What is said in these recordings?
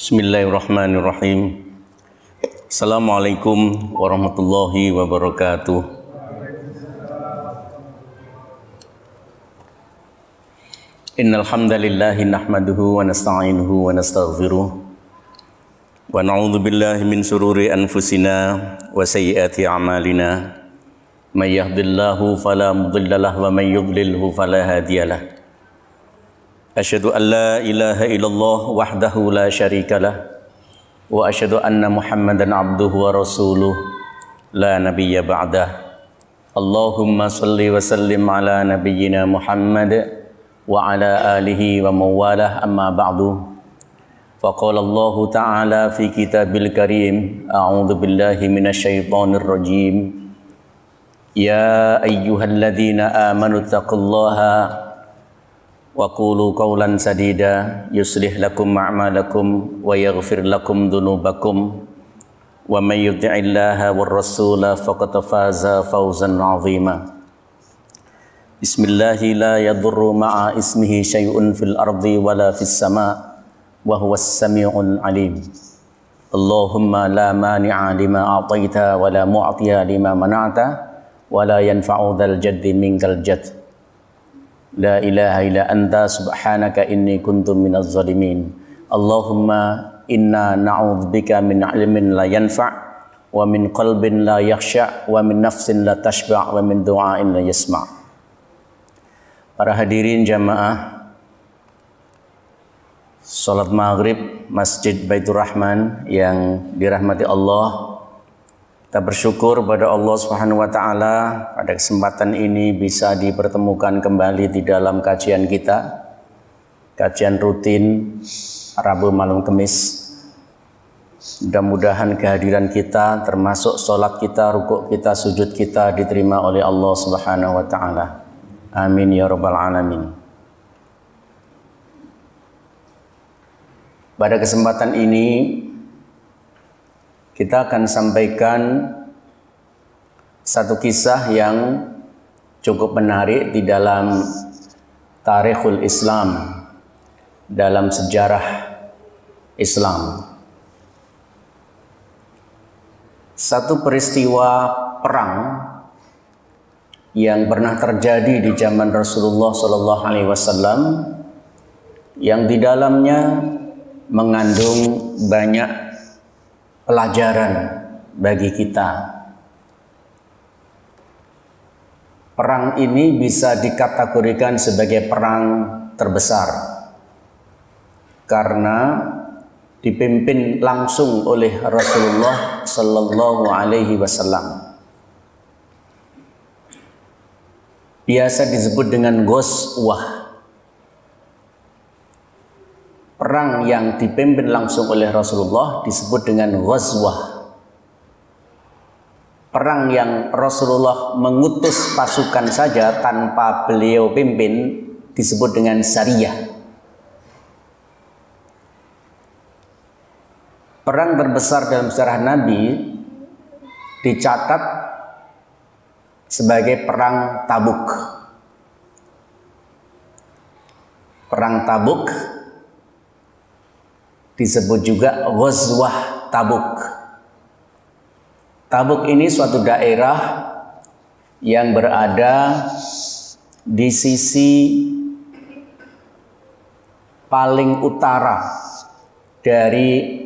Bismillahirrahmanirrahim. Assalamualaikum warahmatullahi wabarakatuh. Innal hamdalillahi nahmaduhu wa nasta'inuhu wa nastaghfiruh wa na'udzu billahi min shururi anfusina wa sayyiati a'malina. May yahdihillahu fala mudhillalah wa may yudlilhu fala hadiyalah. Asyhadu an la ilaha illallah wahdahu la syarikalah wa asyhadu anna Muhammadan abduhu wa rasuluh la nabiyya ba'dah. Allahumma salli wa sallim ala nabiyyina Muhammad wa ala alihi wa mawalah, amma ba'du. Faqala Allah ta'ala fi kitabil karim, a'udzu billahi minasyaitonir rajim. Ya ayyuhalladzina amanu taqullaha wa qulu qawlan sadida yuslih lakum a'malakum wa yaghfir lakum dhunubakum wa may yuti'illaha war rasula faqad faza fawzan 'azima. Bismillahi la yadurru ma'a ismihi syai'un fil ardi wala fis sama' wa huwas sami'ul alim. Allahumma la mani'a lima a'taita wa la mu'tiya lima mana'ta wa la yanfa'u dzal jaddi minkal jadd. La ilaha illa anta subhanaka inni kuntu minaz zalimin. Allahumma inna na'udzubika min ilmin la yanfa' wa min qalbin la yakhsha' wa min nafsin la tashba' wa min du'ain la yasma'. Para hadirin jamaah salat maghrib Masjid Baitur Rahman yang dirahmati Allah, kita bersyukur pada Allah Subhanahu wa taala pada kesempatan ini bisa dipertemukan kembali di dalam kajian kita, kajian rutin Rabu malam Kamis. Mudah-mudahan kehadiran kita termasuk salat kita, rukuk kita, sujud kita diterima oleh Allah Subhanahu wa taala. Amin ya rabbal alamin. Pada kesempatan ini kita akan sampaikan satu kisah yang cukup menarik di dalam tarikhul Islam, dalam sejarah Islam. Satu peristiwa perang yang pernah terjadi di zaman Rasulullah Sallallahu Alaihi Wasallam, yang di dalamnya mengandung banyak pelajaran bagi kita. Perang ini bisa dikategorikan sebagai perang terbesar karena dipimpin langsung oleh Rasulullah Sallallahu Alaihi Wasallam. Biasa disebut dengan Ghazwah. Perang yang dipimpin langsung oleh Rasulullah disebut dengan Ghazwah. Perang yang Rasulullah mengutus pasukan saja tanpa beliau pimpin disebut dengan Sariyah. Perang terbesar dalam sejarah Nabi dicatat sebagai Perang Tabuk. Perang Tabuk disebut juga Ghazwah Tabuk. Tabuk ini suatu daerah yang berada di sisi paling utara dari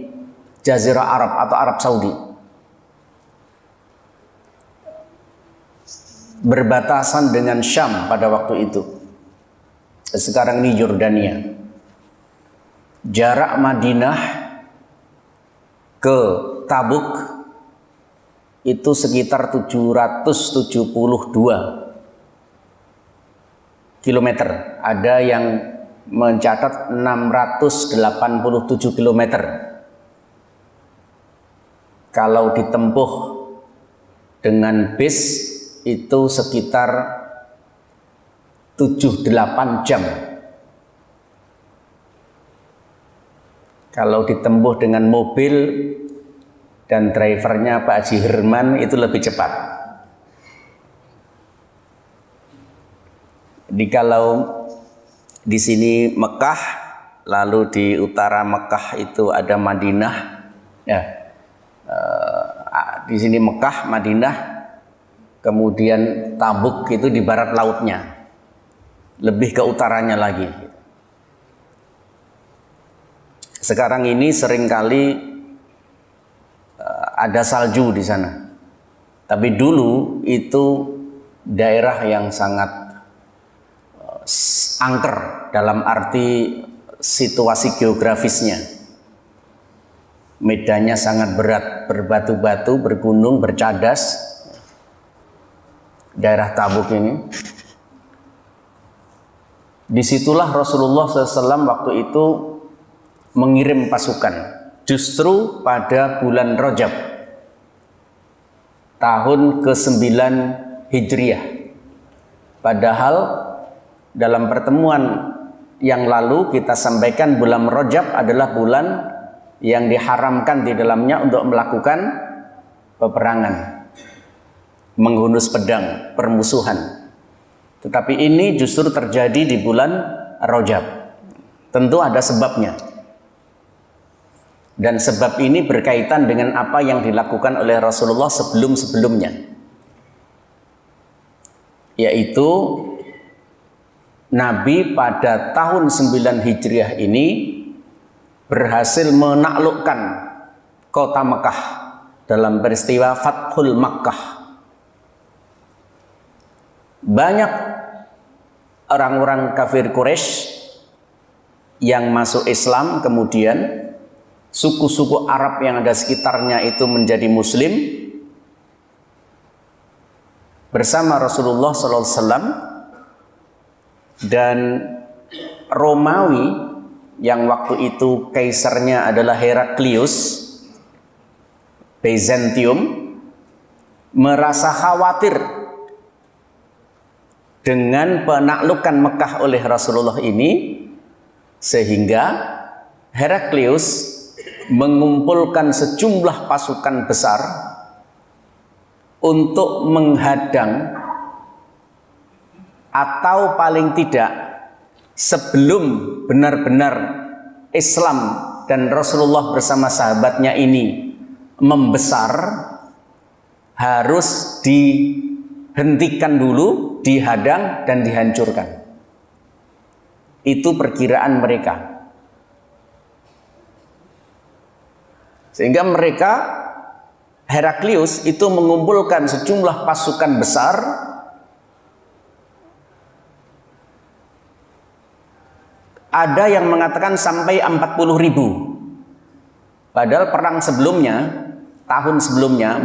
Jazirah Arab atau Arab Saudi, berbatasan dengan Syam pada waktu itu. Sekarang ini Yordania. Jarak Madinah ke Tabuk itu sekitar 772 km. Ada yang mencatat 687 km. Kalau ditempuh dengan bis itu sekitar 7-8 jam. Kalau ditempuh dengan mobil dan drivernya Pak Haji Herman itu lebih cepat. Jadi kalau di sini Mekah lalu di utara Mekah itu ada Madinah, ya. Di sini Mekah, Madinah, kemudian Tabuk itu di barat lautnya, lebih ke utaranya lagi. Sekarang ini seringkali ada salju di sana, tapi dulu itu daerah yang sangat angker dalam arti situasi geografisnya. Medannya sangat berat, berbatu-batu, bergunung, bercadas. Daerah Tabuk ini. Disitulah Rasulullah SAW waktu itu mengirim pasukan. Justru pada bulan Rajab, tahun ke-9 Hijriah. Padahal dalam pertemuan yang lalu kita sampaikan bulan Rajab adalah bulan yang diharamkan di dalamnya untuk melakukan peperangan, menghunus pedang, permusuhan. Tetapi ini justru terjadi di bulan Rajab. Tentu ada sebabnya. Dan sebab ini berkaitan dengan apa yang dilakukan oleh Rasulullah sebelum-sebelumnya. Yaitu Nabi pada tahun 9 Hijriah ini berhasil menaklukkan kota Mekah dalam peristiwa Fathul Makkah. Banyak orang-orang kafir Quraisy yang masuk Islam, kemudian suku-suku Arab yang ada sekitarnya itu menjadi Muslim bersama Rasulullah SAW, dan Romawi yang waktu itu kaisarnya adalah Heraklius, Bizantium, merasa khawatir dengan penaklukan Mekah oleh Rasulullah ini, sehingga Heraklius mengumpulkan sejumlah pasukan besar untuk menghadang, atau paling tidak sebelum benar-benar Islam dan Rasulullah bersama sahabatnya ini membesar, harus dihentikan dulu, dihadang dan dihancurkan. Itu perkiraan mereka. Sehingga mereka, Heraklius itu mengumpulkan sejumlah pasukan besar, ada yang mengatakan sampai 40.000. Padahal perang sebelumnya, tahun sebelumnya,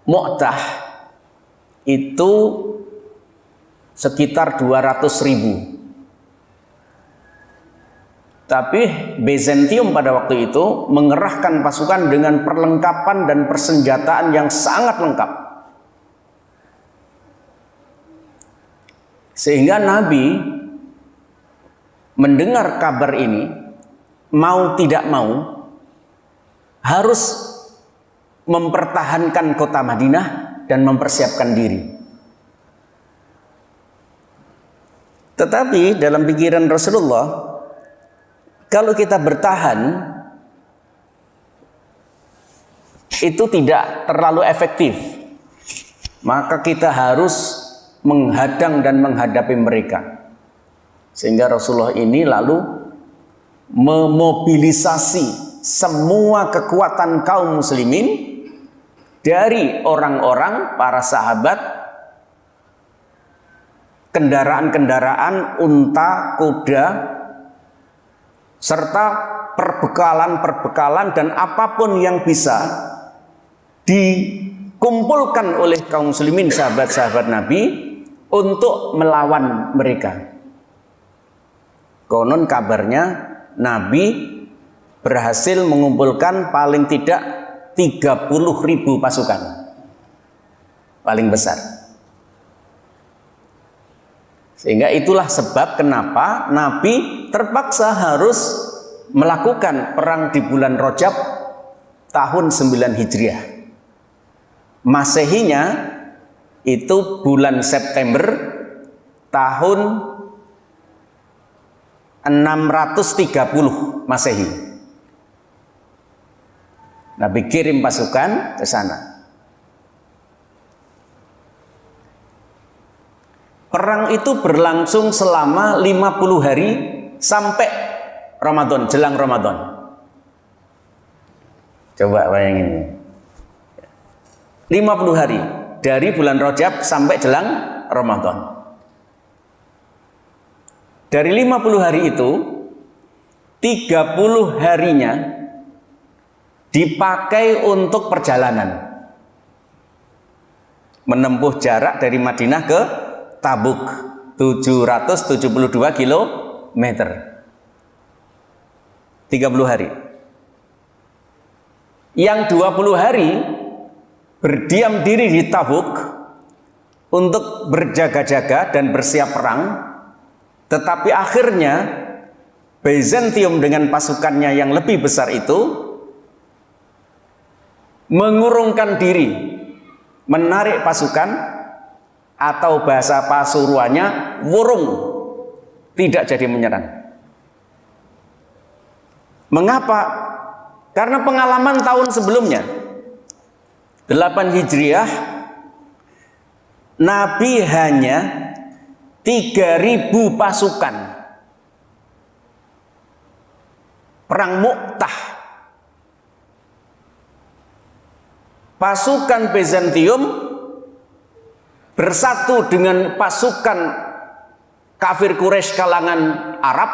Mu'tah itu sekitar 200.000. Tapi Bizantium pada waktu itu mengerahkan pasukan dengan perlengkapan dan persenjataan yang sangat lengkap. Sehingga Nabi mendengar kabar ini, mau tidak mau harus mempertahankan kota Madinah dan mempersiapkan diri. Tetapi dalam pikiran Rasulullah, kalau kita bertahan itu tidak terlalu efektif, maka kita harus menghadang dan menghadapi mereka. Sehingga Rasulullah ini lalu memobilisasi semua kekuatan kaum muslimin, dari orang-orang, para sahabat, kendaraan-kendaraan, unta, kuda, serta perbekalan-perbekalan dan apapun yang bisa dikumpulkan oleh kaum muslimin, sahabat-sahabat Nabi, untuk melawan mereka. Konon kabarnya Nabi berhasil mengumpulkan paling tidak 30.000 pasukan, paling besar. Sehingga itulah sebab kenapa Nabi terpaksa harus melakukan perang di bulan Rajab tahun 9 Hijriah. Masehinya itu bulan September tahun 630 Masehi. Nabi kirim pasukan ke sana. Perang itu berlangsung selama 50 hari sampai Ramadan, jelang Ramadan. Coba bayangin. 50 hari dari bulan Rajab sampai jelang Ramadan. Dari 50 hari itu 30 harinya dipakai untuk perjalanan menempuh jarak dari Madinah ke Tabuk 772 kilometer. 30 hari. Yang 20 hari berdiam diri di Tabuk untuk berjaga-jaga dan bersiap perang. Tetapi akhirnya Bizantium dengan pasukannya yang lebih besar itu mengurungkan diri, menarik pasukan, atau bahasa Pasuruannya wurung, tidak jadi menyerang. Mengapa? Karena pengalaman tahun sebelumnya 8 Hijriah, Nabi hanya 3.000 pasukan perang Mu'tah. Pasukan Bizantium bersatu dengan pasukan kafir Quraisy kalangan Arab,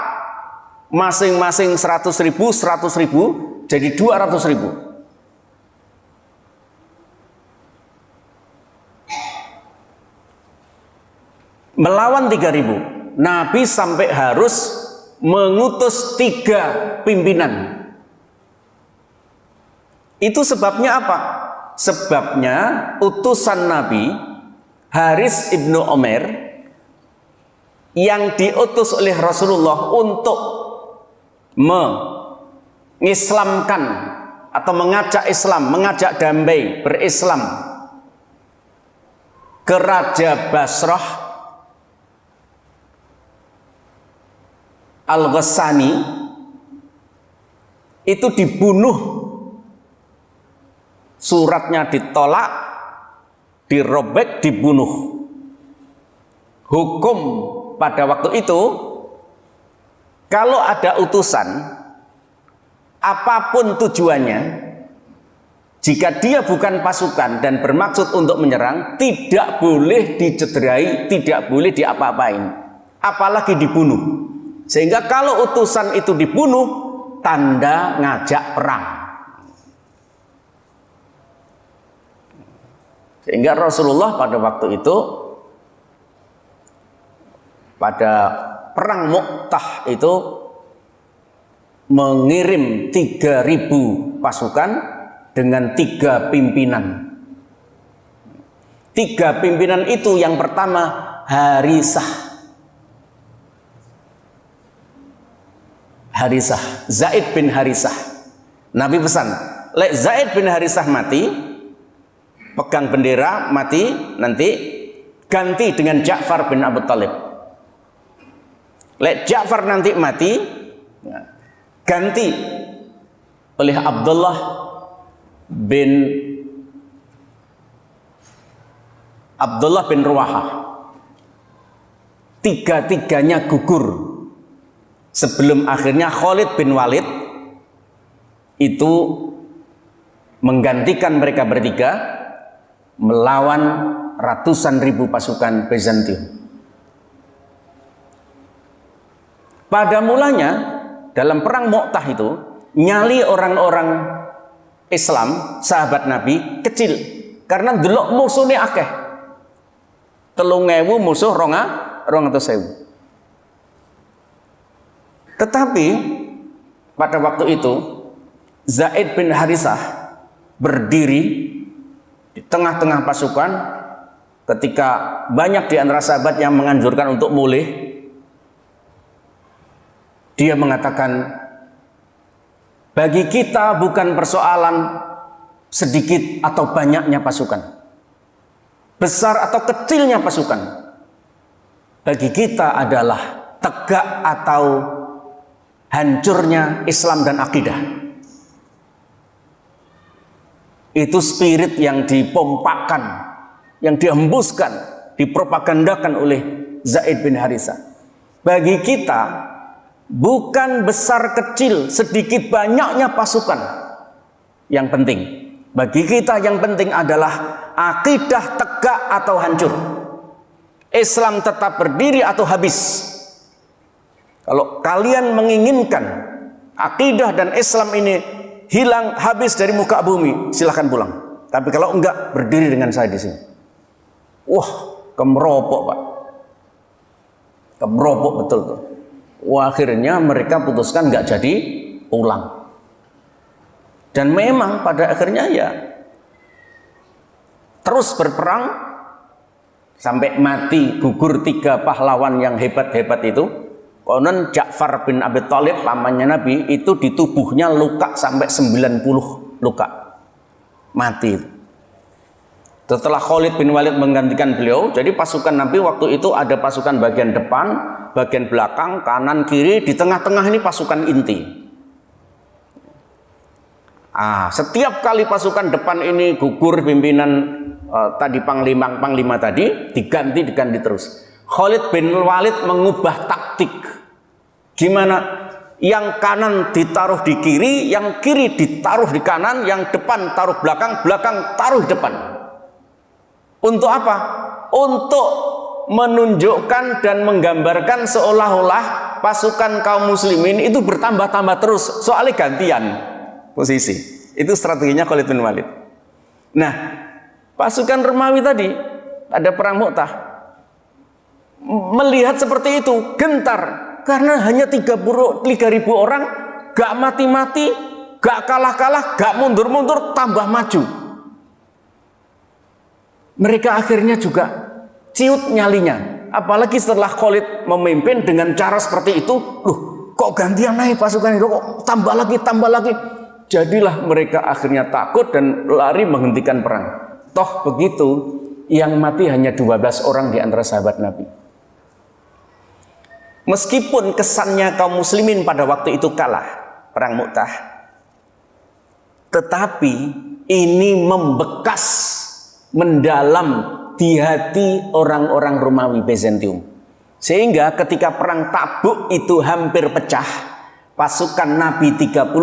masing-masing 100.000, 100.000, jadi 200.000. Melawan 3.000, Nabi sampai harus mengutus 3 pimpinan. Itu sebabnya apa? Sebabnya utusan Nabi Haris ibnu Omer yang diutus oleh Rasulullah untuk mengislamkan atau mengajak Islam, mengajak damai, berislam ke Raja Basrah Al-Ghassani, itu dibunuh, suratnya ditolak, dirobek, dibunuh. Hukum pada waktu itu, kalau ada utusan apapun tujuannya, jika dia bukan pasukan dan bermaksud untuk menyerang, tidak boleh dicederai, tidak boleh diapa-apain, apalagi dibunuh. Sehingga kalau utusan itu dibunuh, tanda ngajak perang. Sehingga Rasulullah pada waktu itu, pada perang Mu'tah itu, mengirim 3.000 pasukan dengan 3 pimpinan. 3 pimpinan itu yang pertama Harisah, Zaid bin Harisah. Nabi pesan, lek Zaid bin Harisah mati, pegang bendera, mati, nanti ganti dengan Ja'far bin Abu Thalib. Lek Ja'far nanti mati, ganti oleh Abdullah bin Ruwahah. Tiga-tiganya gugur sebelum akhirnya Khalid bin Walid itu menggantikan mereka bertiga melawan ratusan ribu pasukan Bizantium. Pada mulanya dalam perang Mu'tah itu, nyali orang-orang Islam, sahabat Nabi kecil, karena delok musuhnya akeh. 3.000 musuh 200.000. Tetapi pada waktu itu Zaid bin Harisah berdiri di tengah-tengah pasukan ketika banyak di antara sahabat yang menganjurkan untuk mulih. Dia mengatakan, bagi kita bukan persoalan sedikit atau banyaknya pasukan, besar atau kecilnya pasukan. Bagi kita adalah tegak atau hancurnya Islam dan akidah. Itu spirit yang dipompakan, yang dihembuskan, dipropagandakan oleh Zaid bin Harithah. Bagi kita, bukan besar kecil, sedikit banyaknya pasukan yang penting. Bagi kita yang penting adalah akidah tegak atau hancur. Islam tetap berdiri atau habis. Kalau kalian menginginkan akidah dan Islam ini hilang, habis dari muka bumi, silahkan pulang. Tapi kalau enggak, berdiri dengan saya di sini. Wah, kemeropok Pak. Kemeropok betul tuh. Wah, akhirnya mereka putuskan enggak jadi pulang. Dan memang pada akhirnya ya terus berperang sampai mati, gugur 3 pahlawan yang hebat-hebat itu. Konon Ja'far bin Abi Thalib, pamannya Nabi, itu di tubuhnya luka sampai 90 luka. Mati. Setelah Khalid bin Walid menggantikan beliau, jadi pasukan Nabi waktu itu ada pasukan bagian depan, bagian belakang, kanan, kiri, di tengah-tengah ini pasukan inti. Setiap kali pasukan depan ini gugur pimpinan tadi panglima tadi, diganti terus. Khalid bin Walid mengubah taktik. Gimana? Yang kanan ditaruh di kiri, yang kiri ditaruh di kanan, yang depan taruh belakang, belakang taruh di depan. Untuk apa? Untuk menunjukkan dan menggambarkan seolah-olah pasukan kaum muslimin itu bertambah-tambah terus. Soalnya gantian posisi. Itu strateginya Khalid bin Walid. Nah, pasukan Romawi tadi ada perang Mu'tah, melihat seperti itu gentar karena hanya 3.000 orang, gak mati-mati, gak kalah-kalah, gak mundur-mundur, tambah maju. Mereka akhirnya juga ciut nyalinya. Apalagi setelah Khalid memimpin dengan cara seperti itu, kok gantian naik pasukan itu, kok tambah lagi. Jadilah mereka akhirnya takut dan lari menghentikan perang. Toh begitu, yang mati hanya 12 orang di antara sahabat Nabi. Meskipun kesannya kaum muslimin pada waktu itu kalah perang Mu'tah, tetapi ini membekas mendalam di hati orang-orang Romawi Bizantium. Sehingga ketika perang Tabuk itu hampir pecah, pasukan Nabi 30.000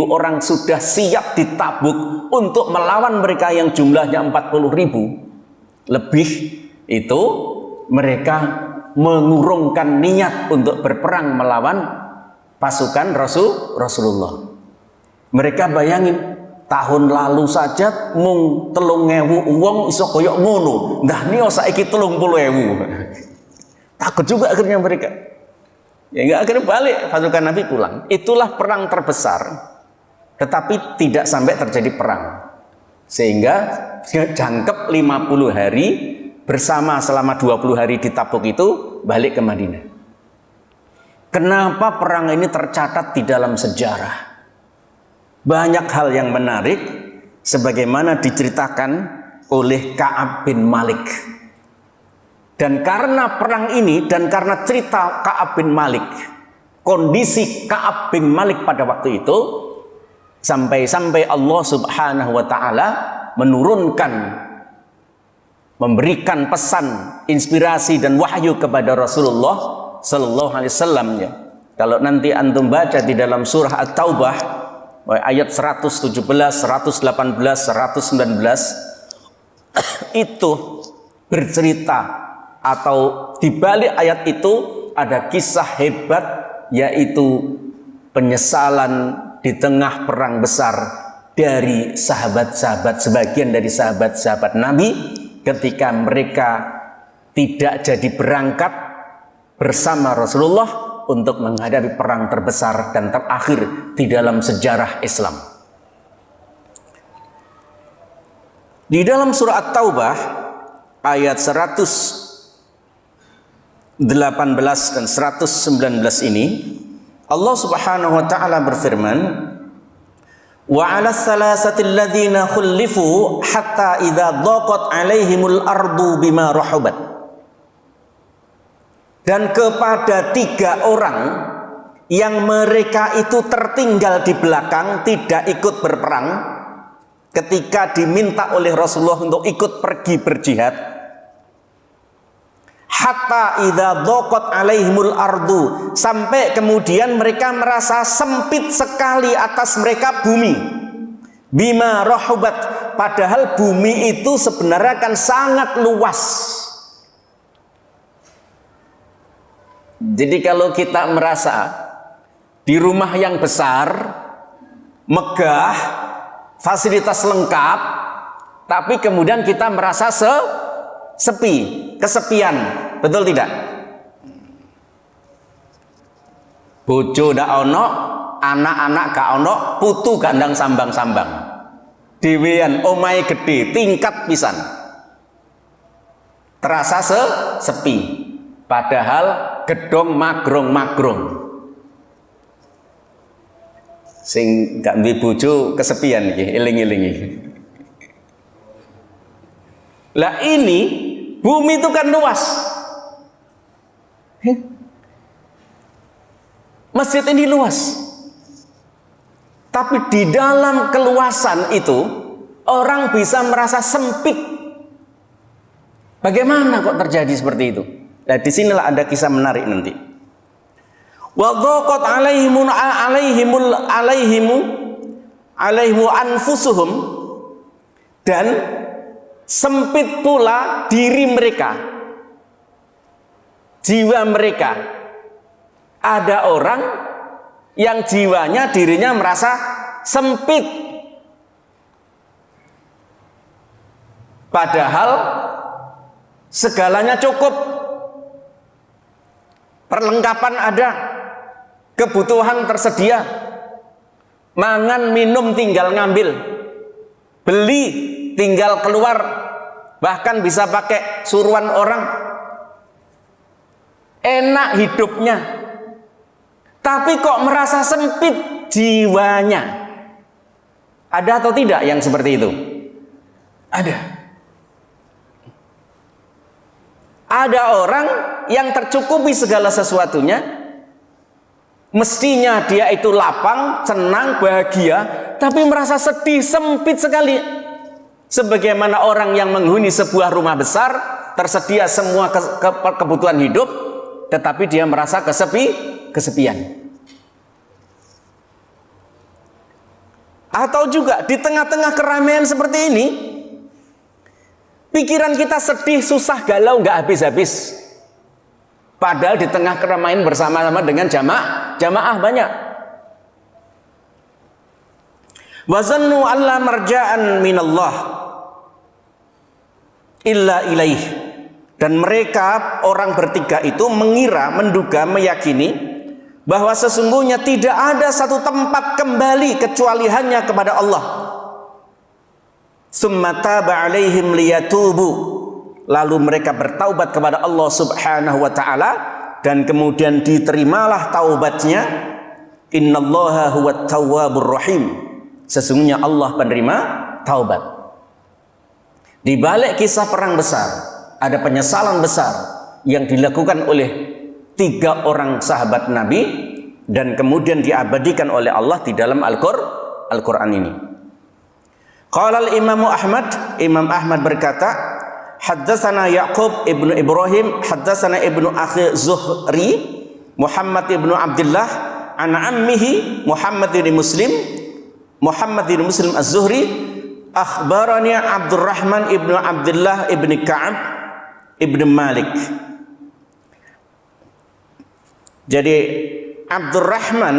orang sudah siap di Tabuk untuk melawan mereka yang jumlahnya 40.000 lebih. Itu mereka mengurungkan niat untuk berperang melawan pasukan Rasulullah. Mereka bayangin, tahun lalu saja mung 3.000 wong iso koyok ngono. Nah nio saiki 30.000. Takut juga akhirnya mereka. Ya enggak, akhirnya balik pasukan Nabi pulang. Itulah perang terbesar. Tetapi tidak sampai terjadi perang. Sehingga jangkep 50 hari bersama selama 20 hari di Tabuk itu balik ke Madinah. Kenapa perang ini tercatat di dalam sejarah? Banyak hal yang menarik sebagaimana diceritakan oleh Ka'ab bin Malik. Dan karena perang ini dan karena cerita Ka'ab bin Malik, kondisi Ka'ab bin Malik pada waktu itu, sampai Allah Subhanahu wa taala menurunkan, memberikan pesan, inspirasi dan wahyu kepada Rasulullah sallallahu alaihi wasallam ya. Kalau nanti antum baca di dalam surah At-Taubah ayat 117, 118, 119 itu bercerita, atau di balik ayat itu ada kisah hebat, yaitu penyesalan di tengah perang besar dari sahabat-sahabat, sebagian dari sahabat-sahabat Nabi, ketika mereka tidak jadi berangkat bersama Rasulullah untuk menghadapi perang terbesar dan terakhir di dalam sejarah Islam. Di dalam surah At-Taubah ayat 118 dan 119 ini Allah Subhanahu wa taala berfirman, wa 'ala salasati alladziina khulifu hatta idza dhaqat 'alaihimul ardu bima rahubat. Dan kepada 3 orang yang mereka itu tertinggal di belakang, tidak ikut berperang ketika diminta oleh Rasulullah untuk ikut pergi berjihad. Hatta idza dhaqat alaihimul ardu, sampai kemudian mereka merasa sempit sekali atas mereka bumi. Bima rahubat, padahal bumi itu sebenarnya kan sangat luas. Jadi kalau kita merasa di rumah yang besar, megah, fasilitas lengkap, tapi kemudian kita merasa sepi, kesepian, betul tidak? Bojo ndak ono, anak-anak gak ono, putu gandang sambang-sambang, dewean omahe gede, tingkat pisan, terasa sepi, padahal gedong magrong-magrong. Sing gak duwe bojo kesepian iki, eling-eling iki. Lah ini bumi itu kan luas. Masjid ini luas. Tapi di dalam keluasan itu orang bisa merasa sempit. Bagaimana kok terjadi seperti itu? Nah, disinilah ada kisah menarik nanti. Wa dhaqat alaihimu anfusuhum, dan sempit pula diri mereka, jiwa mereka. Ada orang yang jiwanya, dirinya merasa sempit, padahal segalanya cukup, perlengkapan ada, kebutuhan tersedia, mangan minum tinggal ngambil, beli tinggal keluar, bahkan bisa pakai suruhan orang, enak hidupnya. Tapi kok merasa sempit jiwanya? Ada atau tidak yang seperti itu? Ada. Ada orang yang tercukupi segala sesuatunya, mestinya dia itu lapang, senang, bahagia, tapi merasa sedih, sempit sekali. Sebagaimana orang yang menghuni sebuah rumah besar, tersedia semua kebutuhan hidup, tetapi dia merasa kesepian. Atau juga di tengah-tengah keramaian seperti ini, pikiran kita sedih, susah, galau, nggak habis-habis. Padahal di tengah keramaian bersama-sama dengan jamaah banyak. Wazannu alla marja'an minallah illa ilaih. Dan mereka, orang bertiga itu mengira, menduga, meyakini bahwa sesungguhnya tidak ada satu tempat kembali kecuali hanya kepada Allah. Summa taba alaihim liyatubu, lalu mereka bertaubat kepada Allah subhanahu wa ta'ala, dan kemudian diterimalah taubatnya. Innallaha huwat tawwabur rahim, sesungguhnya Allah penerima taubat. Di balik kisah perang besar ada penyesalan besar yang dilakukan oleh 3 orang sahabat Nabi, dan kemudian diabadikan oleh Allah di dalam Al-Quran ini. Qala al-Imam Ahmad berkata, haddatsana Yaqub ibnu Ibrahim, haddatsana ibnu akhi Zuhri, Muhammad ibnu Abdullah, an ammihi Muhammad ibn Muslim Az-Zuhri, akhbarani Abdurrahman ibnu Abdullah ibni Ka'ab ibnu Malik. Jadi Abdurrahman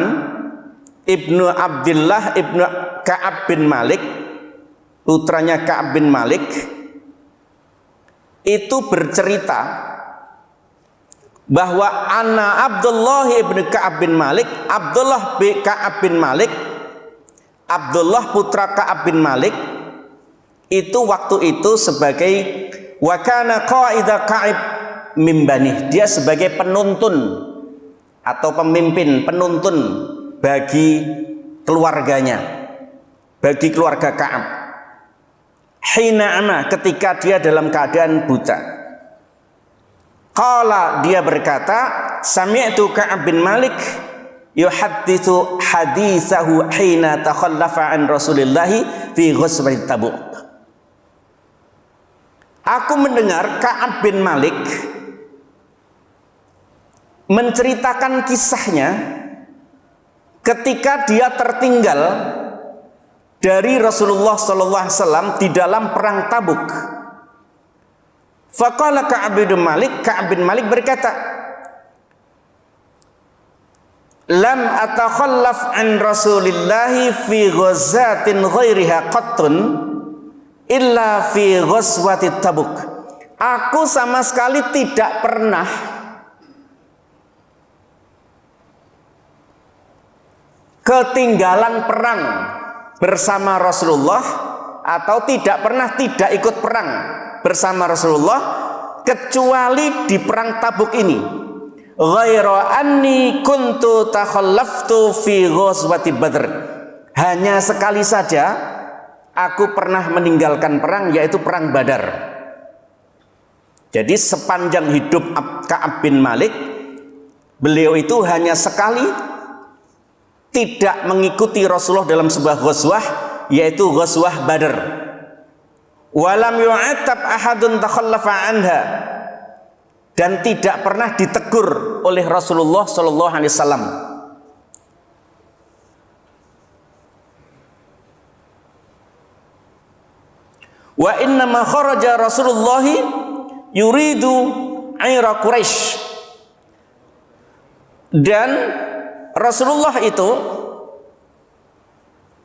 ibnu Abdullah ibnu Ka'ab bin Malik, putranya Ka'ab bin Malik, itu bercerita bahwa ana Abdullah ibnu Ka'ab bin Malik, Abdullah bin Ka'ab bin Malik, Abdullah putra Ka'ab bin Malik, itu waktu itu sebagai wakana qaida Ka'ab min bani, dia sebagai penuntun atau pemimpin, penuntun bagi keluarganya, bagi keluarga Ka'ab. Hina ama, ketika dia dalam keadaan buta. Qala, dia berkata, sami'tu Ka'ab bin Malik yuhadditsu haditsahu hina takhallafa an Rasulillahi fi ghazwati Tabuk. Aku mendengar Ka'ab bin Malik menceritakan kisahnya ketika dia tertinggal dari Rasulullah sallallahu alaihi wasallam di dalam perang Tabuk. Faqala Ka'ab bin Malik berkata, "Lam atakhallaf an Rasulillahi fi ghazatin ghairiha qattun illa fi ghazwati Tabuk." Aku sama sekali tidak pernah ketinggalan perang bersama Rasulullah atau tidak ikut perang bersama Rasulullah kecuali di perang Tabuk ini. Ghaira anni kuntu takhallaftu fi ghazwati Badr. Hanya sekali saja aku pernah meninggalkan perang, yaitu perang Badar. Jadi sepanjang hidup Ka'ab bin Malik, beliau itu hanya sekali tidak mengikuti Rasulullah dalam sebuah ghazwah, yaitu ghazwah Badar. Walam yu'atab ahadun takhallafa anha, dan tidak pernah ditegur oleh Rasulullah sallallahu alaihi wasallam. Wa inna ma kharaja Rasulullah yuridu aira Quraisy, dan Rasulullah itu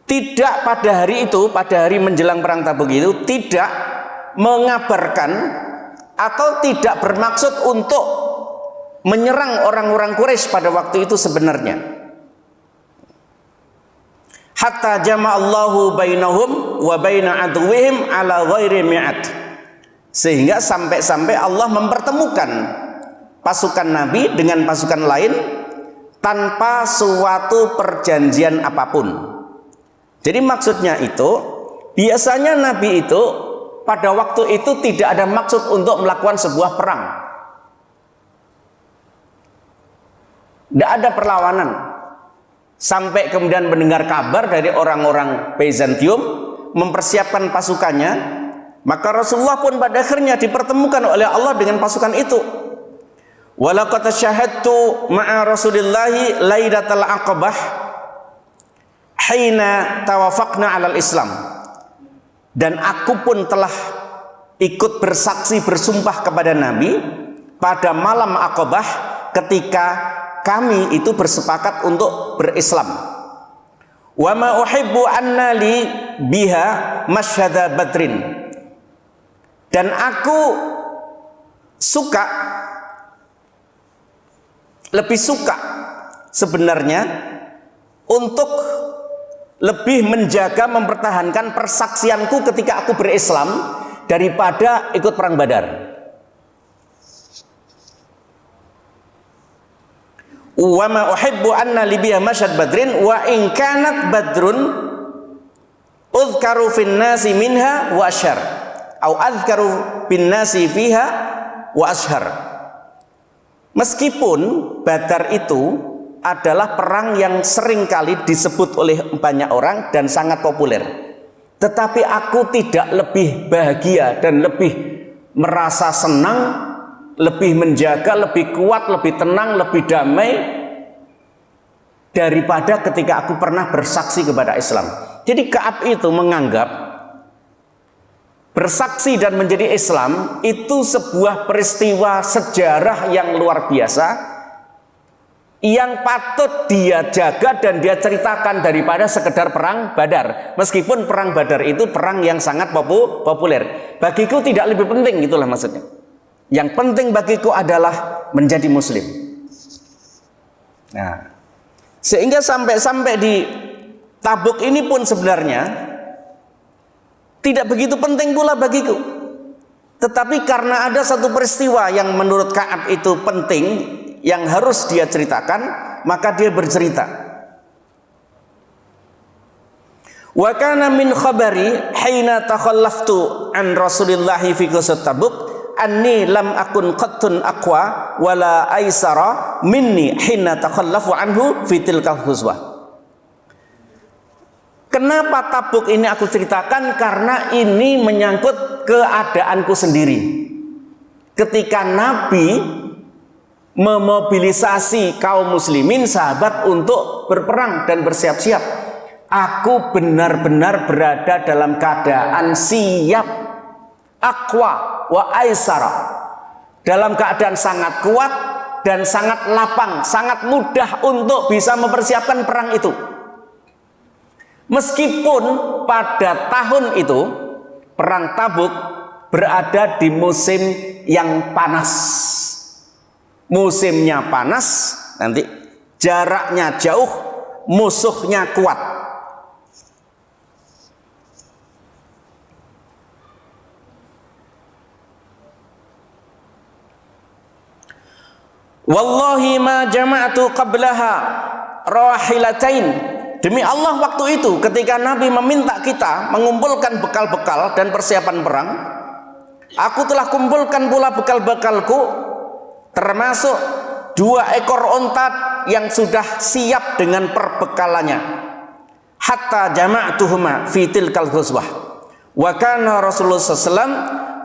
tidak pada hari menjelang perang Tabuk itu tidak mengabarkan atau tidak bermaksud untuk menyerang orang-orang Quraisy pada waktu itu sebenarnya. Hatta jama'allahu bainahum wa baina aduwwihim ala ghairi mi'ad. Sehingga sampai Allah mempertemukan pasukan Nabi dengan pasukan lain tanpa suatu perjanjian apapun. Jadi maksudnya itu, biasanya Nabi itu pada waktu itu tidak ada maksud untuk melakukan sebuah perang. Tidak ada perlawanan. Sampai kemudian mendengar kabar dari orang-orang Bizantium mempersiapkan pasukannya, maka Rasulullah pun pada akhirnya dipertemukan oleh Allah dengan pasukan itu. Walaqad syahadtu ma'a Rasulillahi lailatal aqabah hina tawafaqna 'alal Islam. Dan aku pun telah ikut bersaksi bersumpah kepada Nabi pada malam Aqabah ketika kami itu bersepakat untuk berislam. Wa ma uhibbu anna li biha masyhada badrin. Dan aku lebih suka sebenarnya untuk lebih menjaga mempertahankan persaksianku ketika aku berislam daripada ikut perang Badar. Wa ma uhibbu anna li biha masyhad badrin wa in kanat badrun udhkaru fin nasi minha wa ashhar au adhkaru bin nasi fiha wa ashhar. Meskipun Badar itu adalah perang yang sering kali disebut oleh banyak orang dan sangat populer, tetapi aku tidak lebih bahagia dan lebih merasa senang, lebih menjaga, lebih kuat, lebih tenang, lebih damai daripada ketika aku pernah bersaksi kepada Islam. Jadi Ka'ab itu menganggap bersaksi dan menjadi Islam itu sebuah peristiwa sejarah yang luar biasa yang patut dia jaga dan dia ceritakan daripada sekedar perang Badar. Meskipun perang Badar itu perang yang sangat populer, bagiku tidak lebih penting, itulah maksudnya. Yang penting bagiku adalah menjadi muslim. Nah, sehingga sampai di Tabuk ini pun sebenarnya tidak begitu penting pula bagiku. Tetapi karena ada satu peristiwa yang menurut Ka'ab itu penting, yang harus dia ceritakan, maka dia bercerita. Wa kana min khabari hina takhallaftu an Rasulillahi fi ghazwat Tabuk anni lam akun qattun aqwa wala aisara minni hina takhallafu anhu fi tilkal ghuzwah. Kenapa Tabuk ini aku ceritakan? Karena ini menyangkut keadaanku sendiri. Ketika Nabi memobilisasi kaum muslimin sahabat untuk berperang dan bersiap-siap, aku benar-benar berada dalam keadaan siap, aqwa wa aisara, dalam keadaan sangat kuat dan sangat lapang, sangat mudah untuk bisa mempersiapkan perang itu. Meskipun pada tahun itu perang Tabuk berada di musim yang panas. Musimnya panas, nanti jaraknya jauh, musuhnya kuat. Wallahi ma jama'tu qablaha rahilatain. Demi Allah, waktu itu ketika Nabi meminta kita mengumpulkan bekal-bekal dan persiapan perang, aku telah kumpulkan pula bekal-bekalku, termasuk 2 ekor onta yang sudah siap dengan perbekalannya. Hatta jama'tuhuma fi tilkal ghuzwah. Wa kana Rasulullah SAW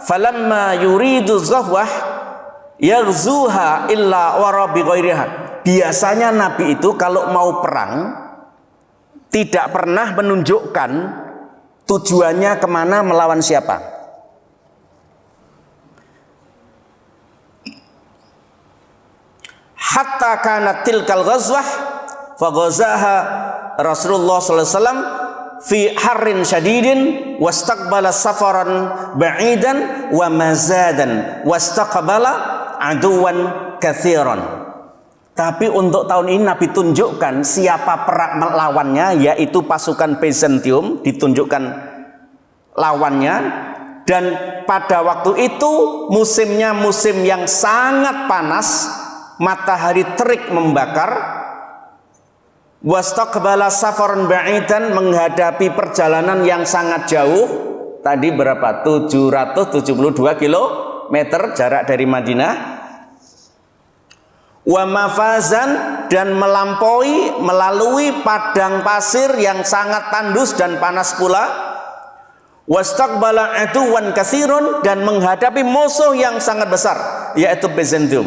falamma yuridu zahwah yaghzuha illa wara bi ghairiha. Biasanya Nabi itu kalau mau perang tidak pernah menunjukkan tujuannya kemana, melawan siapa. Hatta kanat tilkal ghazwah fa ghazaha Rasulullah sallallahu alaihi wasallam fi harrin syadidin wastaqbala safaran ba'idan wa mazadan wastaqbala aduwan katsiran. Tapi untuk tahun ini Nabi tunjukkan siapa perang lawannya, yaitu pasukan Byzantium, ditunjukkan lawannya. Dan pada waktu itu musimnya musim yang sangat panas, matahari terik membakar. Wastaqbala safaran ba'idan, menghadapi perjalanan yang sangat jauh. Tadi berapa? 772 km jarak dari Madinah. Wa mafazan, dan melampaui, melalui padang pasir yang sangat tandus dan panas pula. Wastaqbala aduwan katsirun, dan menghadapi musuh yang sangat besar, yaitu Byzantium.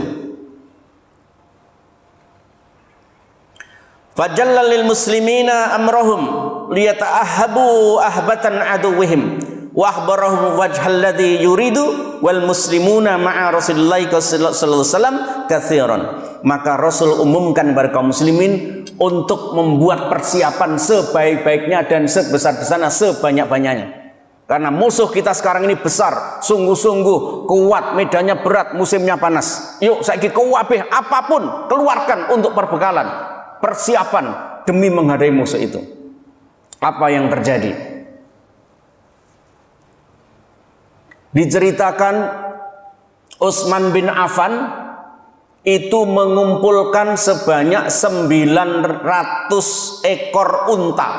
Fajalla lil muslimina amrahum liyata'ahabu ahbatan aduwihim wa akhbarahum wajhal ladzi yuridu wal muslimuna ma'a Rasulillah sallallahu alaihi wasallam katsiran. Maka Rasul umumkan kepada kaum muslimin untuk membuat persiapan sebaik-baiknya dan sebesar-besarnya, sebanyak-banyaknya. Karena musuh kita sekarang ini besar, sungguh-sungguh kuat, medannya berat, musimnya panas. Yuk saiki kabeh apapun keluarkan untuk perbekalan, persiapan demi menghadapi musuh itu. Apa yang terjadi? Diceritakan Utsman bin Affan itu mengumpulkan sebanyak 900 ekor unta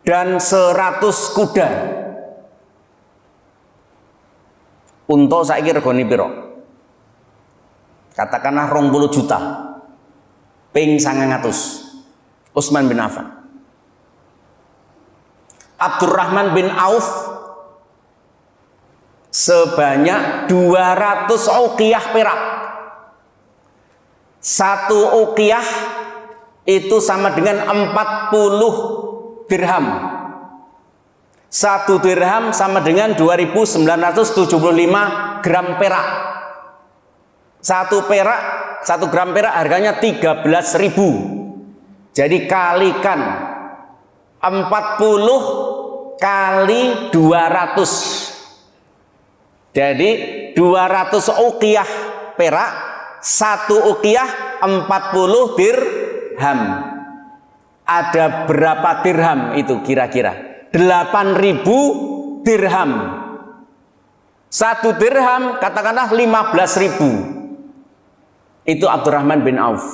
dan 100 kuda. Unta saiki regane piro? Katakanlah 20 juta. Ping 900. Utsman bin Affan. Abdurrahman bin Auf sebanyak 200 uqiyah perak. 1 uqiyah itu sama dengan 40 dirham. 1 dirham sama dengan 2.975 gram perak. 1 perak, 1 gram perak harganya 13.000. Jadi kalikan 40 kali 200. Jadi 200 uqiyah perak, 1 uqiyah 40 dirham. Ada berapa dirham itu kira-kira? 8.000 dirham. 1 dirham katakanlah 15.000. Itu Abdurrahman bin Auf.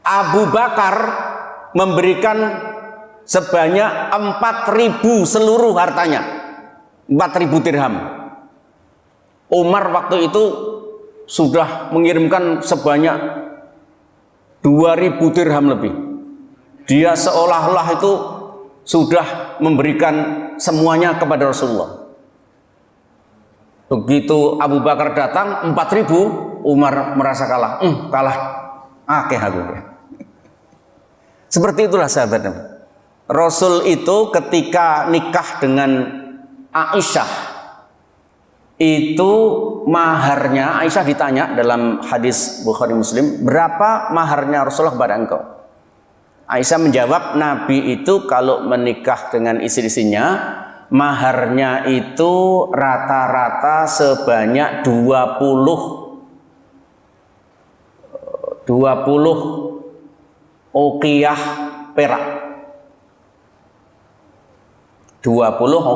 Abu Bakar memberikan sebanyak 4.000 seluruh hartanya, 4.000 dirham. Umar waktu itu sudah mengirimkan sebanyak 2.000 dirham lebih. Dia seolah-olah itu sudah memberikan semuanya kepada Rasulullah. Begitu Abu Bakar datang 4.000, Umar merasa kalah. Kalah, akeh aku. Seperti itulah sahabat Nabi. Rasul itu ketika nikah dengan Aisyah, itu maharnya, Aisyah ditanya dalam hadis Bukhari Muslim, berapa maharnya Rasulullah kepada engkau? Aisyah menjawab, Nabi itu kalau menikah dengan istri-istrinya, maharnya itu rata-rata sebanyak 20 uqiyah perak. 12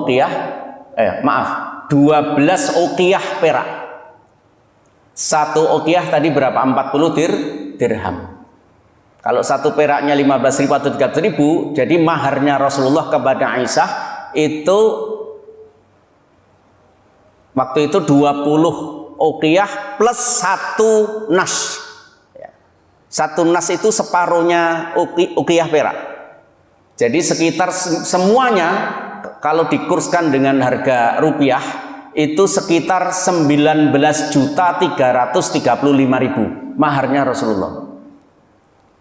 uqiyah perak. Satu uqiyah tadi berapa? 40 dirham. Kalau satu peraknya 15.000 atau 30.000, jadi maharnya Rasulullah kepada Aisyah itu waktu itu 20 uqiyah plus satu nas. Satu nas itu separuhnya uqiyah perak. Jadi sekitar semuanya kalau dikurskan dengan harga rupiah itu sekitar 19.335.000 maharnya Rasulullah.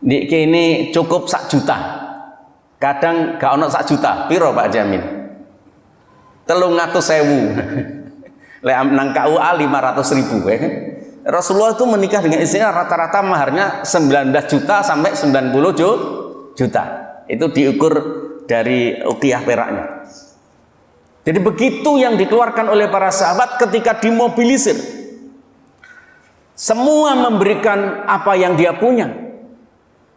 Ini cukup 1 juta. Kadang gak ono 1 juta. Piro Pak Jamin? 300.000. Lek nang KUA 500.000 ya. Rasulullah itu menikah dengan istrinya rata-rata maharnya 19 juta sampai 90 juta. Itu diukur dari uqiyah peraknya. Jadi begitu yang dikeluarkan oleh para sahabat ketika dimobilisir. Semua memberikan apa yang dia punya.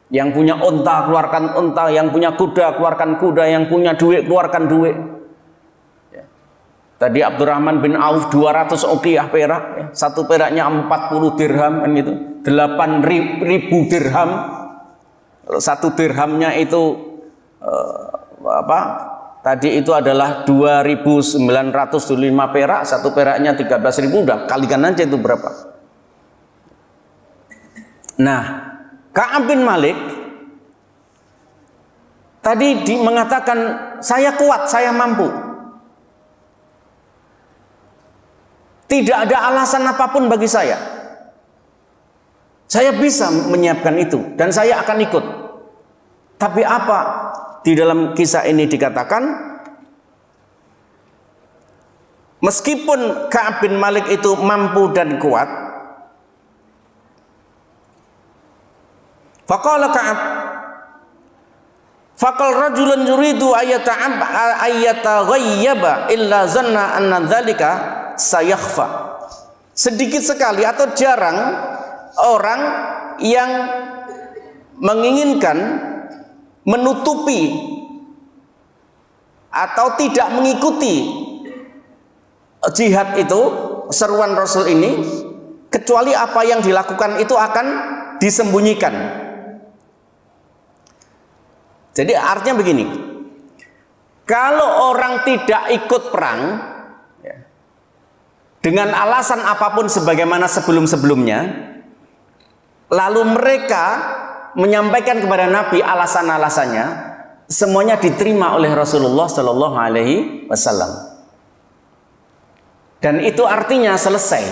Yang punya unta keluarkan unta, yang punya kuda keluarkan kuda, yang punya duit keluarkan duit. Ya. Tadi Abdurrahman bin Auf 200 uqiyah perak, ya. Satu peraknya 40 dirham kan gitu. 8.000 dirham. Kalau satu dirhamnya itu Tadi itu adalah 2.905 perak, satu peraknya 13.000, udah kalikan aja itu berapa. Nah, Ka'ab bin Malik tadi mengatakan saya kuat, saya mampu. Tidak ada alasan apapun bagi saya. Saya bisa menyiapkan itu dan saya akan ikut. Tapi apa di dalam kisah ini dikatakan? Meskipun Ka'ab bin Malik itu mampu dan kuat, faqala Ka'ab, faqal rajulun yuridu ayataghayyaba illa zanna anna dzalika sayakhfa. Sedikit sekali atau jarang orang yang menginginkan menutupi atau tidak mengikuti jihad itu, seruan Rasul ini, kecuali apa yang dilakukan itu akan disembunyikan. Jadi artinya begini, kalau orang tidak ikut perang dengan alasan apapun sebagaimana sebelum-sebelumnya, lalu mereka menyampaikan kepada Nabi alasan-alasannya, semuanya diterima oleh Rasulullah Shallallahu Alaihi Wasallam, dan itu artinya selesai.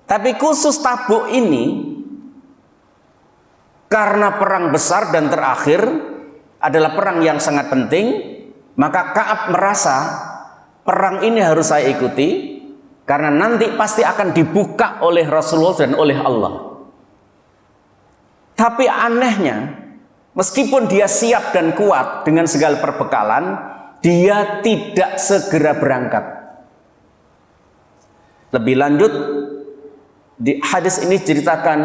Tapi khusus Tabuk ini, karena perang besar dan terakhir adalah perang yang sangat penting, maka Ka'ab merasa perang ini harus saya ikuti, karena nanti pasti akan dibuka oleh Rasulullah dan oleh Allah. Tapi anehnya, meskipun dia siap dan kuat dengan segala perbekalan, dia tidak segera berangkat. Lebih lanjut, di hadis ini ceritakan,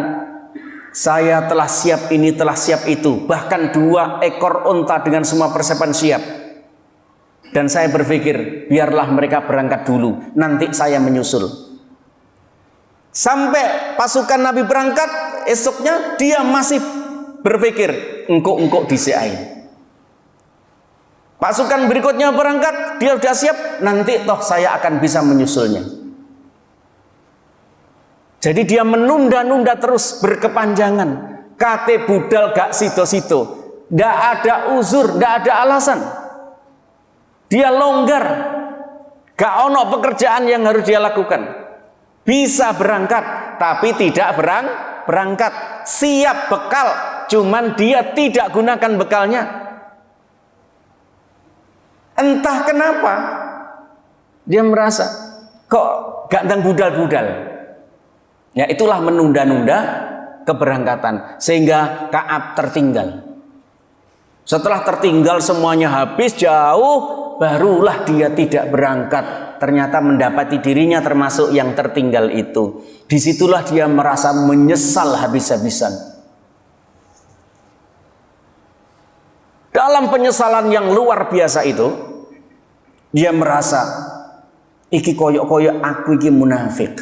saya telah siap ini, telah siap itu, bahkan 2 ekor unta dengan semua persiapan siap. Dan saya berpikir, biarlah mereka berangkat dulu, nanti saya menyusul. Sampai pasukan Nabi berangkat, esoknya dia masih berpikir, engkau disiai. Pasukan berikutnya berangkat, dia sudah siap, nanti toh saya akan bisa menyusulnya. Jadi dia menunda-nunda terus berkepanjangan. Kate budal gak sito-sito, gak ada uzur, gak ada alasan. Dia longgar, gak ono pekerjaan yang harus dia lakukan. Bisa berangkat, tapi tidak berangkat. Siap bekal, cuman dia tidak gunakan bekalnya. Entah kenapa dia merasa kok gak tentang budal-budal. Ya itulah menunda-nunda keberangkatan sehingga Ka'ab tertinggal. Setelah tertinggal semuanya habis jauh, barulah dia tidak berangkat. Ternyata mendapati dirinya termasuk yang tertinggal itu. Disitulah dia merasa menyesal habis-habisan. Dalam penyesalan yang luar biasa itu, dia merasa iki koyok-koyok aku iki munafik.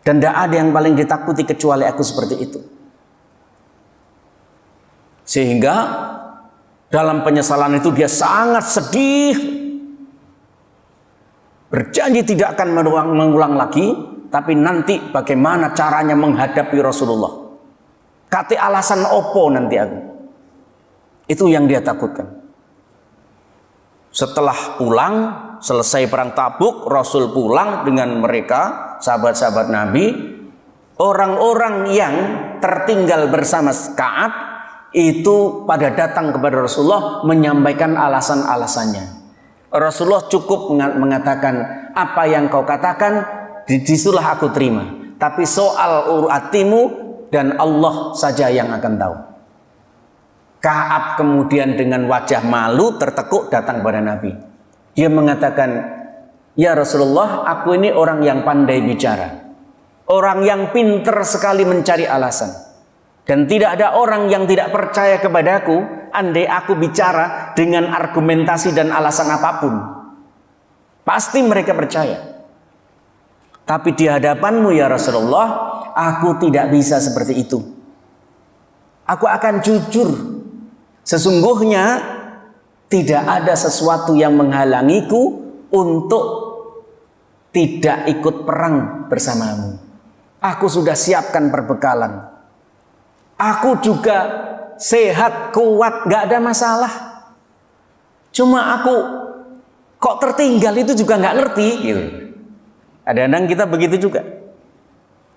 Dan tidak ada yang paling ditakuti kecuali aku seperti itu. Sehingga dalam penyesalan itu dia sangat sedih. Berjanji tidak akan mengulang lagi, tapi nanti bagaimana caranya menghadapi Rasulullah. Kate alasan opo nanti aku. Itu yang dia takutkan. Setelah pulang, selesai perang Tabuk, Rasul pulang dengan mereka, sahabat-sahabat Nabi. Orang-orang yang tertinggal bersama Ka'ab itu pada datang kepada Rasulullah menyampaikan alasan-alasannya. Rasulullah cukup mengatakan, apa yang kau katakan, disitulah aku terima. Tapi soal uratimu dan Allah saja yang akan tahu. Ka'ab kemudian dengan wajah malu tertekuk datang pada Nabi. Dia mengatakan, ya Rasulullah, aku ini orang yang pandai bicara. Orang yang pintar sekali mencari alasan. Dan tidak ada orang yang tidak percaya kepadaku, andai aku bicara dengan argumentasi dan alasan apapun. Pasti mereka percaya. Tapi di hadapanmu ya Rasulullah, aku tidak bisa seperti itu. Aku akan jujur. Sesungguhnya tidak ada sesuatu yang menghalangiku untuk tidak ikut perang bersamamu. Aku sudah siapkan perbekalan. Aku juga sehat, kuat, gak ada masalah. Cuma aku kok tertinggal itu juga gak ngerti. Gitu. Kadang-kadang kita begitu juga.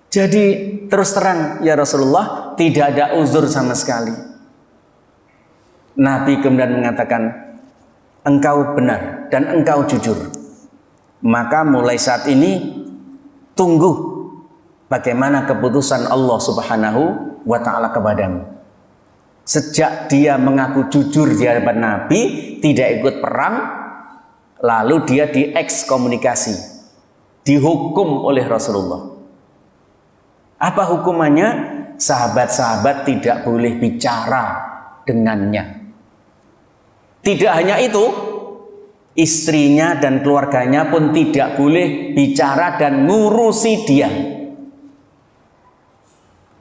Jadi terus terang ya Rasulullah, tidak ada uzur sama sekali. Nabi kemudian mengatakan, engkau benar dan engkau jujur. Maka mulai saat ini tunggu bagaimana keputusan Allah Subhanahu wa ta'ala kepadamu. Sejak dia mengaku jujur di hadapan Nabi, tidak ikut perang, lalu dia diekskomunikasi, dihukum oleh Rasulullah. Apa hukumannya? Sahabat-sahabat tidak boleh bicara dengannya. Tidak hanya itu, istrinya dan keluarganya pun tidak boleh bicara dan ngurusi dia.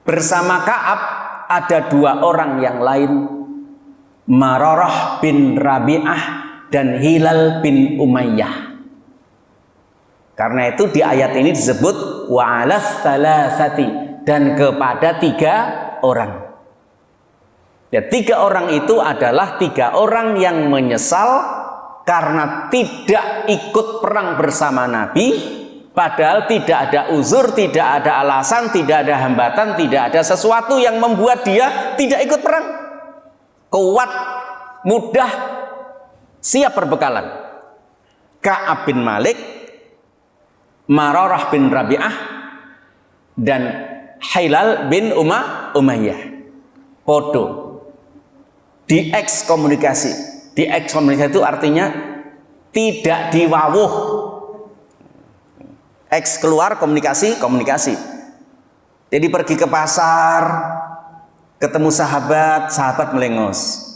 Bersama Ka'ab ada dua orang yang lain, Mararah bin Rabi'ah dan Hilal bin Umayyah. Karena itu di ayat ini disebut wa'alas salasati, dan kepada tiga orang. Ya, tiga orang itu adalah tiga orang yang menyesal karena tidak ikut perang bersama Nabi, padahal tidak ada uzur, tidak ada alasan, tidak ada hambatan, tidak ada sesuatu yang membuat dia tidak ikut perang. Kuat, mudah, siap perbekalan. Ka'ab bin Malik, Mararah bin Rabi'ah, dan Hilal bin Umayyah. Podo. Diekskomunikasi. Diekskomunikasi itu artinya tidak diwawuh. Eks keluar, komunikasi. Jadi pergi ke pasar, ketemu sahabat melengos.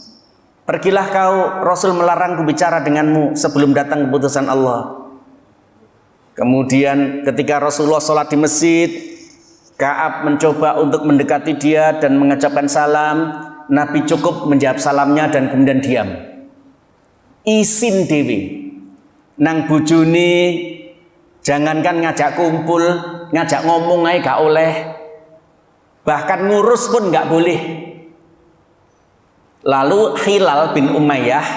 Pergilah kau, Rasul melarangku bicara denganmu sebelum datang keputusan Allah. Kemudian ketika Rasulullah sholat di masjid, Ka'ab mencoba untuk mendekati dia dan mengucapkan salam. Nabi cukup menjawab salamnya dan kemudian diam. isin dewi nang bojone, jangankan ngajak kumpul, ngajak ngomong aja gak oleh, bahkan ngurus pun gak boleh. Lalu Hilal bin Umayyah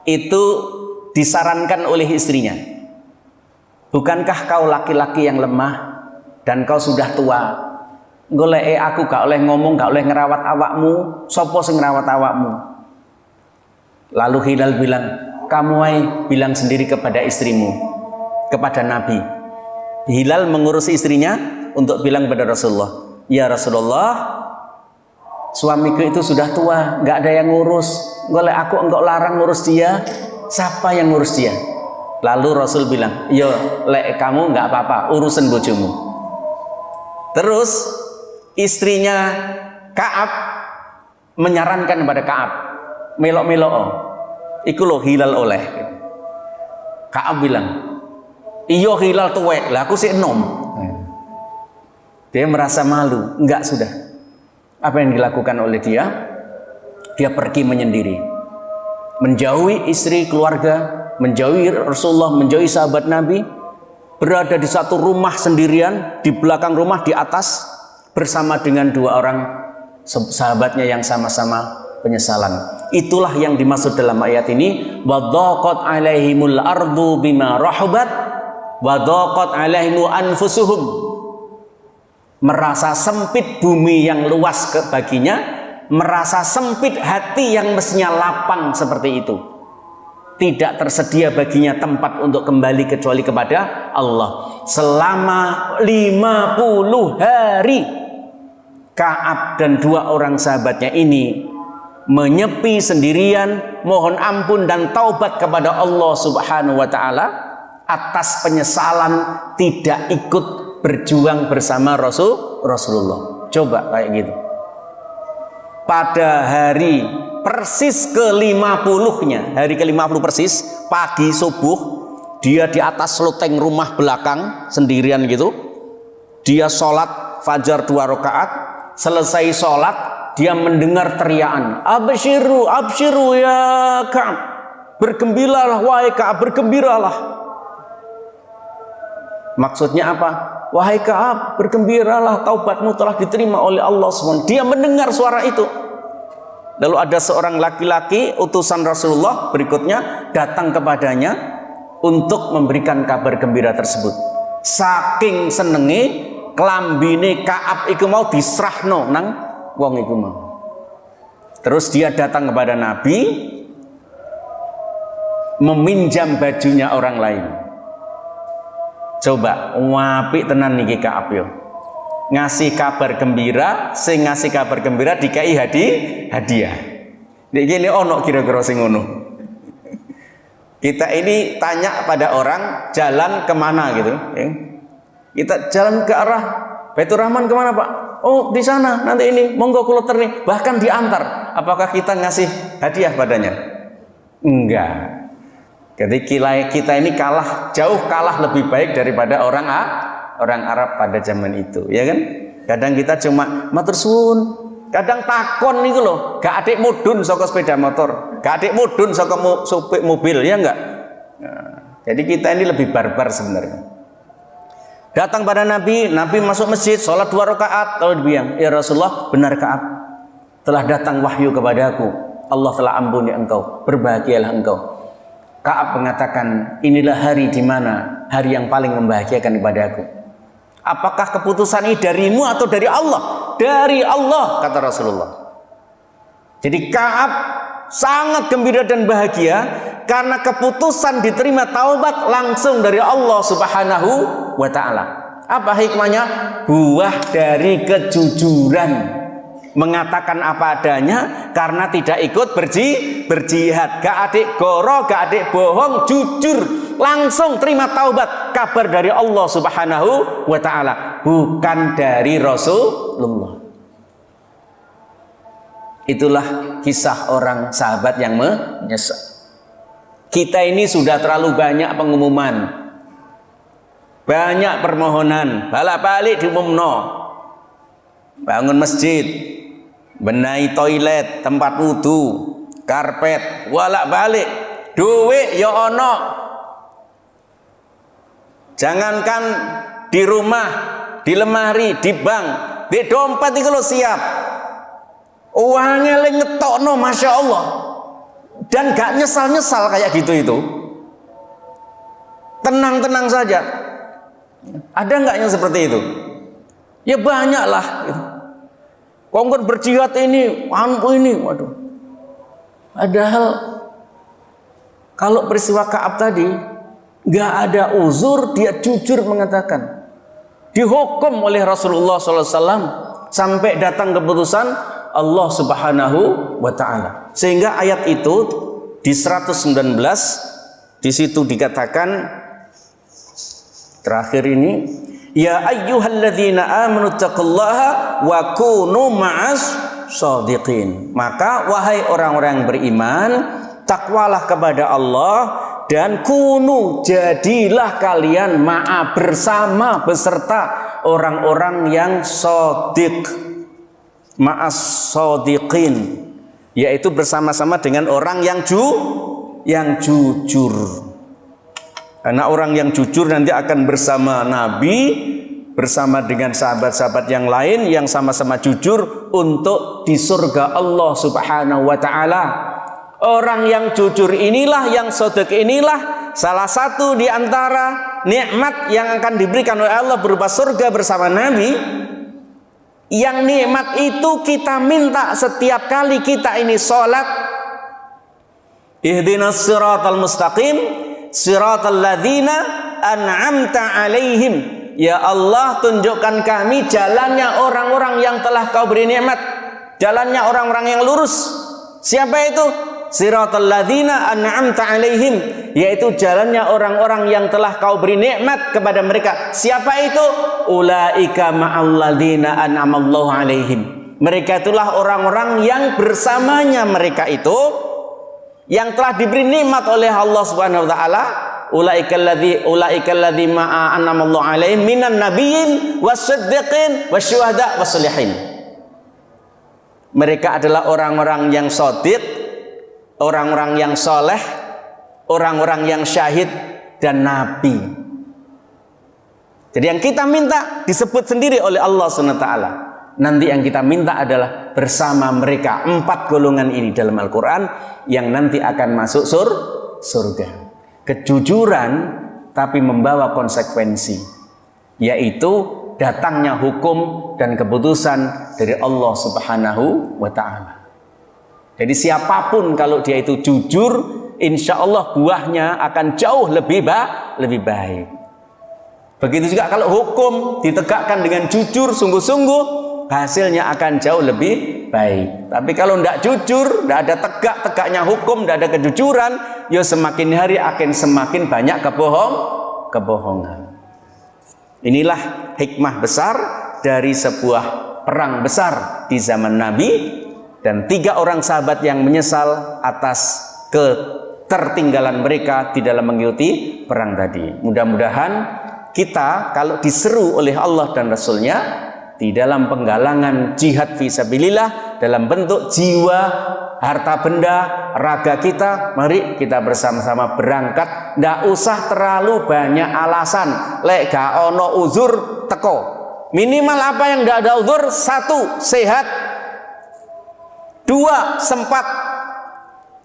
itu disarankan oleh istrinya, bukankah kau laki-laki yang lemah dan kau sudah tua, golek aku gak oleh ngomong, gak oleh ngerawat awakmu, sopo sing ngerawat awakmu? Lalu Hilal bilang, kamu bilang sendiri kepada istrimu, kepada Nabi. Hilal mengurus istrinya untuk bilang kepada Rasulullah, ya Rasulullah, suamiku itu sudah tua, nggak ada yang ngurus. Golek aku enggak larang ngurus dia, siapa yang ngurus dia? Lalu Rasul bilang, yo lek kamu nggak apa-apa, urusan bojomu. Terus istrinya Ka'ab menyarankan kepada Ka'ab, melok-melok, iku lo Hilal oleh. Ka'ab bilang, iyo Hilal tuwek, lah aku sih enom. Dia merasa malu, enggak sudah. Apa yang dilakukan oleh dia? Dia pergi menyendiri, menjauhi istri, keluarga, menjauhi Rasulullah, menjauhi sahabat Nabi, berada di satu rumah sendirian, di belakang rumah, di atas, bersama dengan dua orang sahabatnya yang sama-sama penyesalan. Itulah yang dimaksud dalam ayat ini, wadaqat alaihimul ardu bima rahubat wadaqat alaihimu anfusuhum. Merasa sempit bumi yang luas baginya, merasa sempit hati yang mestinya lapang seperti itu. Tidak tersedia baginya tempat untuk kembali kecuali kepada Allah. Selama 50 hari Ka'ab dan dua orang sahabatnya ini menyepi sendirian, mohon ampun dan taubat kepada Allah Subhanahu wa taala atas penyesalan tidak ikut berjuang bersama Rasulullah. Coba kayak gitu. Pada hari persis ke-50-nya, hari ke-50 persis, pagi subuh, dia di atas loteng rumah belakang sendirian gitu. Dia sholat fajar 2 rakaat. Selesai sholat, dia mendengar teriakan, abshiru, abshiru ya Ka'ab, bergembiralah wahai Ka'ab, bergembiralah. Maksudnya apa? Wahai Ka'ab, bergembiralah, taubatmu telah diterima oleh Allah SWT. Dia mendengar suara itu. Lalu ada seorang laki-laki utusan Rasulullah berikutnya datang kepadanya untuk memberikan kabar gembira tersebut. Saking senenge, klambine Ka'ab iku mau disrahno nang wong iku mau. Terus dia datang kepada Nabi, meminjam bajunya orang lain. Coba apik tenan niki Ka'ab yo. Ngasih kabar gembira, sing ngasih kabar gembira dikai hadiah. Nek kene ono kira-kira sing ngono. Kita ini tanya pada orang jalan kemana gitu, ya. Kita jalan ke arah Baitur Rahman kemana Pak? Oh di sana, nanti ini, monggo kulo nih. Bahkan diantar. Apakah kita ngasih hadiah padanya? Enggak. Jadi kita ini jauh kalah lebih baik daripada orang Arab pada zaman itu, ya kan? Kadang kita cuma matur suwun, kadang takon itu loh, gak adik mudun saka sepeda motor, gak adik mudun saka supir mobil, ya enggak? Nah, jadi kita ini lebih barbar sebenarnya. Datang pada Nabi, Nabi masuk masjid, sholat 2 rakaat, lalu dibilang, ya Rasulullah, benar Ka'ab, telah datang wahyu kepadaku, Allah telah ampuni engkau, berbahagialah engkau. Ka'ab mengatakan, inilah hari di mana hari yang paling membahagiakan kepada aku. Apakah keputusan ini darimu atau dari Allah? Dari Allah, kata Rasulullah. Jadi Ka'ab sangat gembira dan bahagia karena keputusan diterima taubat langsung dari Allah Subhanahu wa ta'ala. Apa hikmahnya? Buah dari kejujuran. Mengatakan apa adanya karena tidak ikut berjihad, gak adik goro, gak adik bohong, jujur, langsung terima taubat, kabar dari Allah Subhanahu wa ta'ala, bukan dari Rasulullah. Itulah kisah orang sahabat yang menyesal. Kita ini sudah terlalu banyak pengumuman, banyak permohonan, balak-balik diumumno, bangun masjid, benahi toilet, tempat wudhu, karpet, bolak-balik, duit ya ono. Jangankan di rumah, di lemari, di bank, di dompet itu lo siap. Uangnya le ngetokno, masya Allah, dan gak nyesal-nyesal kayak gitu itu. Tenang-tenang saja. Ada nggak yang seperti itu? Ya banyak lah. Kongkon berjihad ini, ini, waduh. Padahal kalau peristiwa Ka'ab tadi nggak ada uzur, dia jujur mengatakan, dihukum oleh Rasulullah SAW sampai datang keputusan Allah Subhanahu wa Ta'ala. Sehingga ayat itu di 119 di situ dikatakan terakhir ini, ya ayyuhalladzina amanu taqullaha wa kunu ma'as shadiqin. Maka wahai orang-orang yang beriman, takwalah kepada Allah dan kunu, jadilah kalian ma'a, bersama, beserta orang-orang yang shadiq, ma'as shadiqin, yaitu bersama-sama dengan orang yang jujur. Karena orang yang jujur nanti akan bersama Nabi, bersama dengan sahabat-sahabat yang lain yang sama-sama jujur untuk di surga Allah Subhanahu wa Ta'ala. Orang yang jujur inilah, yang shadiq inilah salah satu di antara nikmat yang akan diberikan oleh Allah berupa surga bersama Nabi. Yang nikmat itu kita minta setiap kali kita ini sholat. Ihdinas siratal mustaqim siratal ladzina an'amta alaihim. Ya Allah, tunjukkan kami jalannya orang-orang yang telah kau beri nikmat, jalannya orang-orang yang lurus. Siapa itu? Siratal ladzina an'amta alaihim, yaitu jalannya orang-orang yang telah kau beri nikmat kepada mereka. Siapa itu? Ulaika ma'al ladzina an'amallahu alaihim. Mereka itulah orang-orang yang bersamanya mereka itu yang telah diberi nikmat oleh Allah Subhanahu wa Ta'ala. Ulaika alladzi ma'a an'amallahu alaihim minan nabiyyin wasiddiqin wasyuhada wassalihin. Mereka adalah orang-orang yang shadiq, orang-orang yang soleh, orang-orang yang syahid, dan nabi. Jadi yang kita minta disebut sendiri oleh Allah Subhanahu wa Ta'ala. Nanti yang kita minta adalah bersama mereka, 4 golongan ini dalam Al-Quran yang nanti akan masuk surga. Kejujuran tapi membawa konsekuensi, yaitu datangnya hukum dan keputusan dari Allah Subhanahu wa Ta'ala. Jadi siapapun kalau dia itu jujur, insya Allah buahnya akan jauh lebih baik. Begitu juga kalau hukum ditegakkan dengan jujur, sungguh-sungguh, hasilnya akan jauh lebih baik. Tapi kalau tidak jujur, tidak ada tegaknya hukum, tidak ada kejujuran, ya semakin hari akan semakin banyak kebohongan. Inilah hikmah besar dari sebuah perang besar di zaman Nabi, dan 3 orang sahabat yang menyesal atas ketertinggalan mereka di dalam mengikuti perang tadi. Mudah-mudahan kita kalau diseru oleh Allah dan Rasulnya di dalam penggalangan jihad fisabilillah dalam bentuk jiwa, harta benda, raga kita, mari kita bersama-sama berangkat. Ndak usah terlalu banyak alasan. Lek gak ono uzur teko. Minimal apa yang ndak ada uzur? 1, sehat. 2, sempat.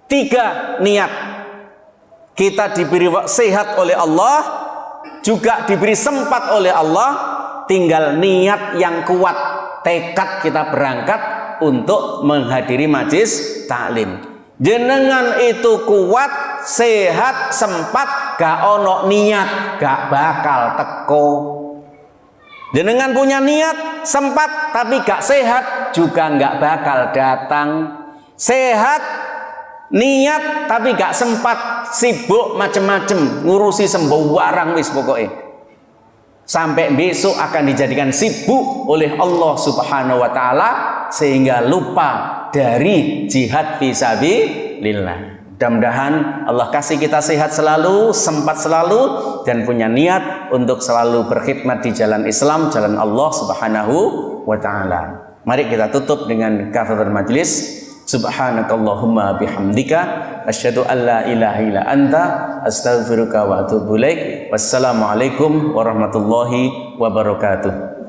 3, niat. Kita diberi sehat oleh Allah, juga diberi sempat oleh Allah. Tinggal niat yang kuat, tekad kita berangkat untuk menghadiri majelis taklim. Jenengan itu kuat, sehat, sempat, gak ono niat, gak bakal teko. Jenengan punya niat, sempat, tapi gak sehat, juga gak bakal datang. Sehat, niat, tapi gak sempat, sibuk macem-macem, ngurusi sembarang wis pokoknya. Sampai besok akan dijadikan sibuk oleh Allah Subhanahu wa Ta'ala sehingga lupa dari jihad fisabilillah. Mudah-mudahan Allah kasih kita sehat selalu, sempat selalu, dan punya niat untuk selalu berkhidmat di jalan Islam, jalan Allah Subhanahu wa Ta'ala. Mari kita tutup dengan kafaratul majlis. Subhanakallahumma bihamdika asyhadu an la ilaha illa anta astaghfiruka wa atubu ilaik. Wassalamualaikum warahmatullahi wabarakatuh.